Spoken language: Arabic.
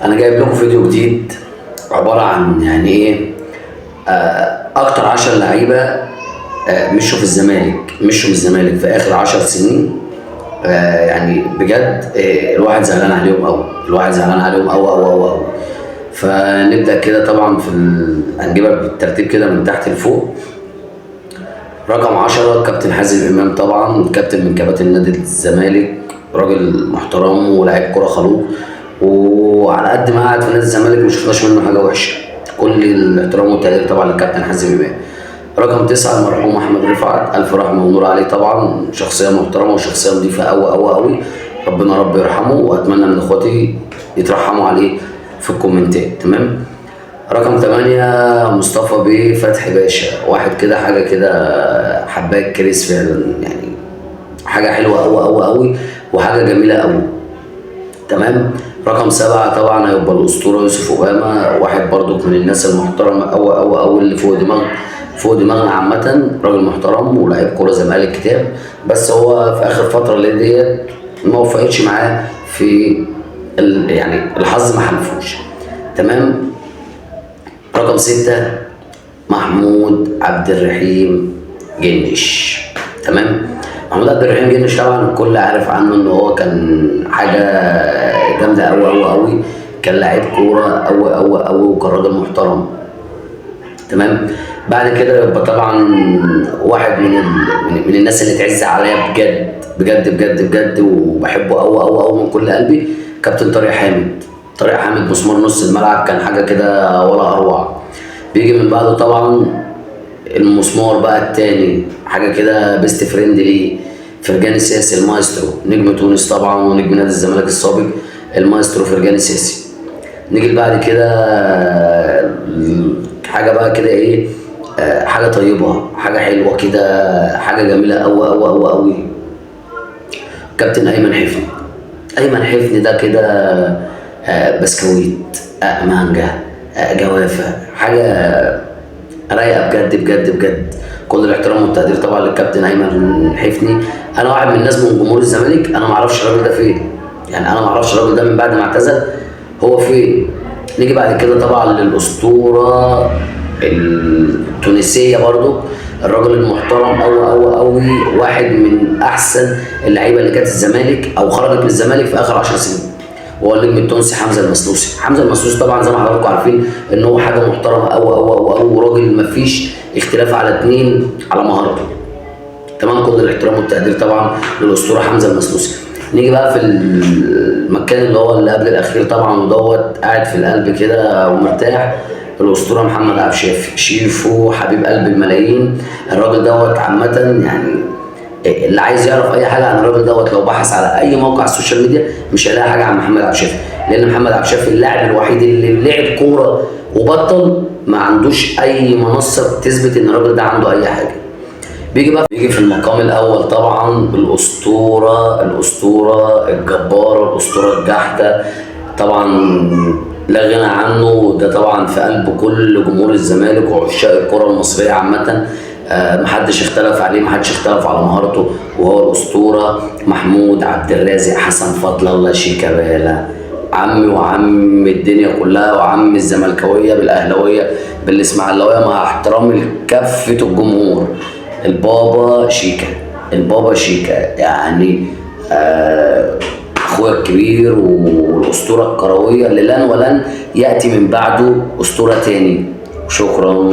انا جايب لكم فيديو جديد عباره عن يعني ايه اكتر 10 لعيبه مشوا من الزمالك في اخر 10 سنين. يعني بجد الواحد زعلان عليهم قوي، قوي. فنبدا كده طبعا هنجيبها بالترتيب كده من تحت لفوق. رقم 10 كابتن حازم امام، طبعا كابتن من كباتن نادي الزمالك، راجل محترم ولاعيب كرة خلوق، وعلى قد ما قعد في نادي الزمالك ما شفناش منه حاجه وحشه. كل الاحترام والتقدير طبعا للكابتن حازم امام. رقم 9 المرحوم احمد رفعت، الف رحمه ونور عليه، طبعا شخصيه محترمه وشخصيه نظيفه قوي. ربنا رب يرحمه، واتمنى من اخواتي يترحموا عليه في الكومنتات. تمام. رقم 8 مصطفى بيه فتحي باشا، واحد كده حاجه كده حباك كريس فعلا، يعني حاجه حلوه قوي وحاجه جميله قوي. تمام. رقم 7 طبعا هيبقى الاسطوره يوسف اوباما، واحد برضو من الناس المحترمه قوي اللي فوق دماغنا عامه. راجل محترم ولاعيب كوره زمالك كتاب، بس هو في اخر فتره اللي ديت ما وفقتش معاه في يعني الحظ ما حلفوش. تمام. رقم 6 محمود عبد الرحيم جنش. تمام. محمود عبد الرحيم جنش طبعا الكل عارف عنه ان هو كان حاجه جامده قوي. كان لاعب كوره قوي وكان راجل محترم. تمام. بعد كده يبقى طبعا واحد من الناس اللي تعز عليا بجد وبحبه قوي من كل قلبي، كابتن طارق حامد مسمار نص الملعب، كان حاجه كده ولا اروع. بيجي من بعده طبعا المسمار بقى التاني، حاجه كده بيست فريند ليه، فرجاني ساسي المايسترو، نجم تونس طبعا ونجم نادي الزمالك السابق، المايسترو فرجاني ساسي. نيجي بعد كده حاجه بقى كده ايه، حاجه طيبه، حاجه حلوه كده، حاجه جميله قوي. كابتن ايمن حفني ده كده بسكويت، مانجا، جوافه، حاجه رايقه بجد. كل الاحترام والتقدير طبعا للكابتن ايمن حفني. انا واحد من الناس من جمهور الزمالك، انا ما اعرفش الراجل ده فين، يعني انا ما اعرفش الراجل ده من بعد ما اعتزل هو فين. نيجي بعد كده طبعا للاسطوره التونسيه برضو، الراجل المحترم قوي، واحد من احسن اللعيبه اللي كانت الزمالك او خرجت من الزمالك في اخر 10 سنين، وهو النجم التونسي حمزه المسلوسي. طبعا زي ما حضراتكم عارفين ان هو حاجه محترمه قوي وراجل ما فيش اختلاف على اتنين على مهارته. تمام. كل الاحترام والتقدير طبعا للاسطوره حمزه المسلوسي. نيجي بقى في المكان اللي قبل الاخير طبعا، ودوت قاعد في القلب كده ومرتاح، الاسطوره محمد عبد الشافي، شيفو حبيب قلب الملايين. الراجل دوت عامه يعني اللي عايز يعرف اي حاجه عن الراجل دوت لو بحث على اي موقع على السوشيال ميديا مش هيلاقي حاجه عن محمد عبد الشافي، لان محمد عبد الشافي اللاعب الوحيد اللي لعب كوره وبطل، ما عندوش اي منصه تثبت ان الراجل ده عنده اي حاجه. بيجي في المقام الاول طبعا الاسطوره الجباره، الاسطوره الجحده، طبعا لا غنى عنه. ده طبعا في قلب كل جمهور الزمالك وعشاق الكره المصريه عامه. محدش اختلف عليه، محدش اختلف على مهارته، وهو الاسطوره محمود عبد الرازق حسن فضل الله شيكابالا، عمي وعم الدنيا كلها وعم الزملكاويه بالاهلاويه بالاسماعيلاويه، مع احترامي لكافه الجمهور، البابا شيكا يعني اخويا الكبير والاسطوره الكرويه اللي لن ياتي من بعده اسطوره تاني. شكرا.